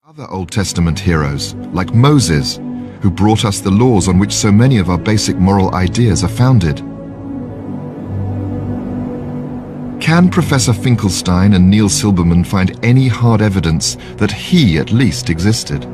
Other Old Testament heroes, like Moses, who brought us the laws on which so many of our basic moral ideas are founded. Can Professor Finkelstein and Neil Silberman find any hard evidence that he at least existed?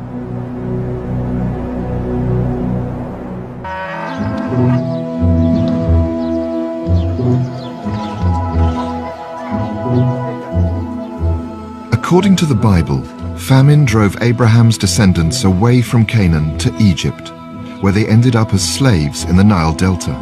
According to the Bible, famine drove Abraham's descendants away from Canaan to Egypt, where they ended up as slaves in the Nile Delta.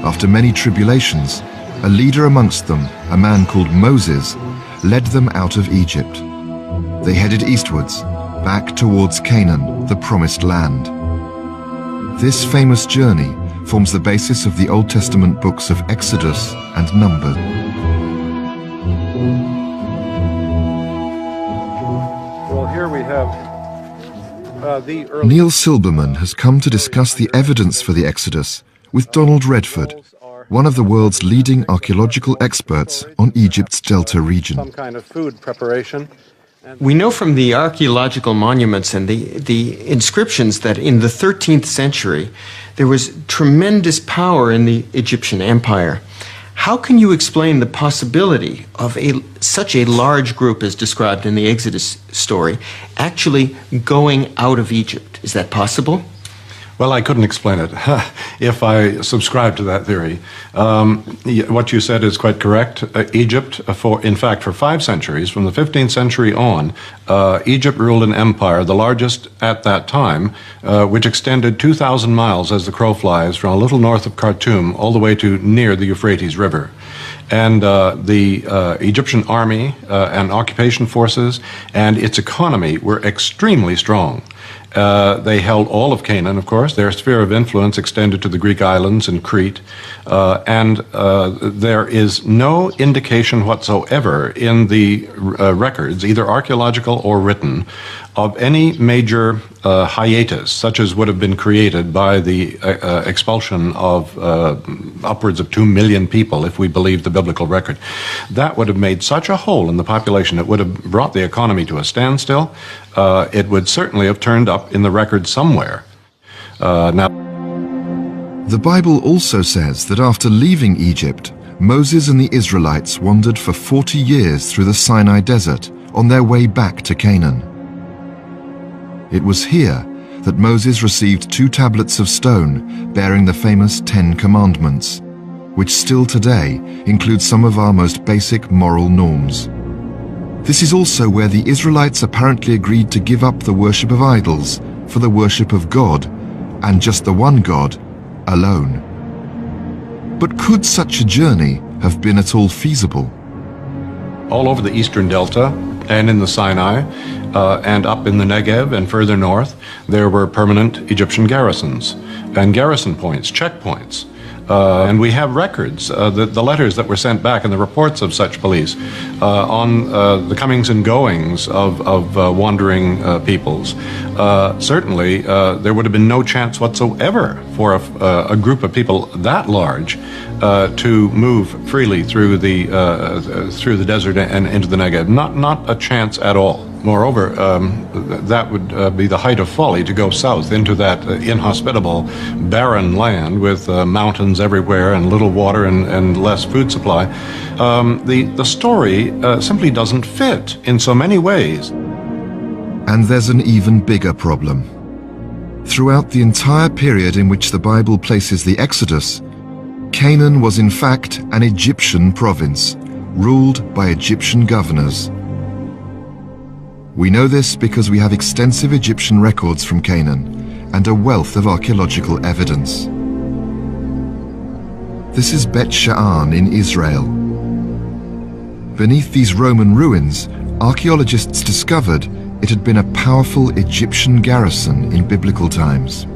After many tribulations, a leader amongst them, a man called Moses, led them out of Egypt. They headed eastwards, back towards Canaan, the promised land. This famous journey forms the basis of the Old Testament books of Exodus and Numbers. Well, here we have the early... Neil Silberman has come to discuss the evidence for the Exodus with Donald Redford, one of the world's leading archaeological experts on Egypt's Delta region. Some kind of food preparation. We know from the archaeological monuments and the inscriptions that in the 13th century there was tremendous power in the Egyptian Empire. How can you explain the possibility of such a large group as described in the Exodus story actually going out of Egypt? Is that possible? Well, I couldn't explain it if I subscribe to that theory. What you said is quite correct. Egypt, in fact, for 5 centuries, from the 15th century on, Egypt ruled an empire, the largest at that time, which extended 2,000 miles as the crow flies from a little north of Khartoum all the way to near the Euphrates River. And the Egyptian army and occupation forces and its economy were extremely strong. They held all of Canaan, of course. Their sphere of influence extended to the Greek islands and Crete. And there is no indication whatsoever in the records, either archaeological or written, of any major hiatus, such as would have been created by the expulsion of upwards of 2 million people, if we believe the biblical record. That would have made such a hole in the population, it would have brought the economy to a standstill. It would certainly have turned up in the record somewhere. The Bible also says that after leaving Egypt, Moses and the Israelites wandered for 40 years through the Sinai desert on their way back to Canaan. It was here that Moses received 2 tablets of stone bearing the famous 10 Commandments, which still today include some of our most basic moral norms. This is also where the Israelites apparently agreed to give up the worship of idols for the worship of God, and just the one God, alone. But could such a journey have been at all feasible? All over the eastern delta and in the Sinai and up in the Negev and further north, there were permanent Egyptian garrisons and garrison points, checkpoints. And we have records, the letters that were sent back and the reports of such police on the comings and goings of wandering peoples. Certainly, there would have been no chance whatsoever for a group of people that large to move freely through the desert and into the Negev. Not a chance at all. Moreover, that would be the height of folly to go south into that inhospitable, barren land with mountains everywhere and little water and less food supply. The story simply doesn't fit in so many ways. And there's an even bigger problem. Throughout the entire period in which the Bible places the Exodus, Canaan was in fact an Egyptian province, ruled by Egyptian governors. We know this because we have extensive Egyptian records from Canaan and a wealth of archaeological evidence. This is Bet Sha'an in Israel. Beneath these Roman ruins, archaeologists discovered it had been a powerful Egyptian garrison in biblical times.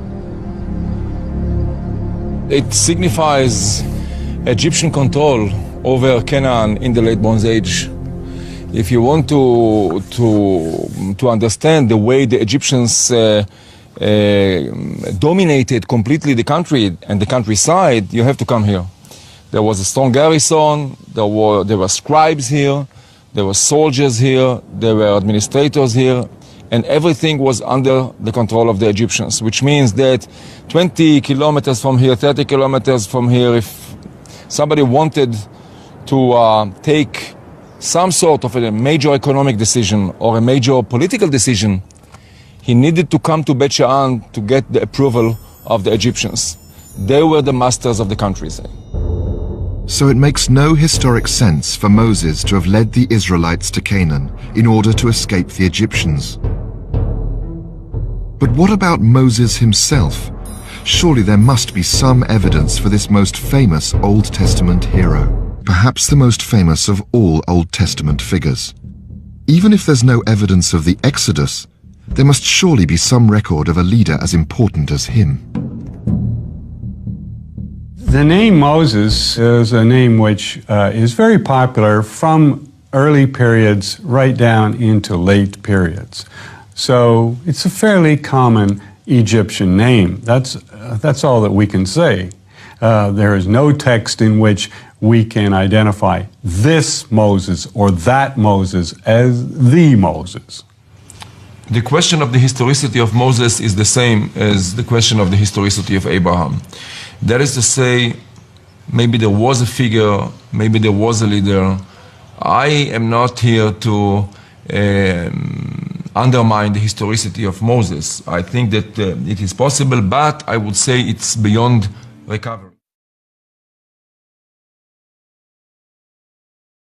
It signifies Egyptian control over Canaan in the late Bronze Age. If you want to understand the way the Egyptians dominated completely the country and the countryside, you have to come here. There was a strong garrison, there were scribes here, there were soldiers here, there were administrators here, and everything was under the control of the Egyptians, which means that 20 kilometers from here, 30 kilometers from here, if somebody wanted to take some sort of a major economic decision or a major political decision, he needed to come to Bet Sha'an to get the approval of the Egyptians. They were the masters of the country. So it makes no historic sense for Moses to have led the Israelites to Canaan in order to escape the Egyptians. But what about Moses himself? Surely there must be some evidence for this most famous Old Testament hero, perhaps the most famous of all Old Testament figures. Even if there's no evidence of the Exodus, there must surely be some record of a leader as important as him. The name Moses is a name which is very popular from early periods right down into late periods. So it's a fairly common Egyptian name. That's all that we can say. There is no text in which we can identify this Moses or that Moses as the Moses. The question of the historicity of Moses is the same as the question of the historicity of Abraham. That is to say, maybe there was a figure, maybe there was a leader. I am not here to undermine the historicity of Moses. I think that it is possible, but I would say it's beyond recovery.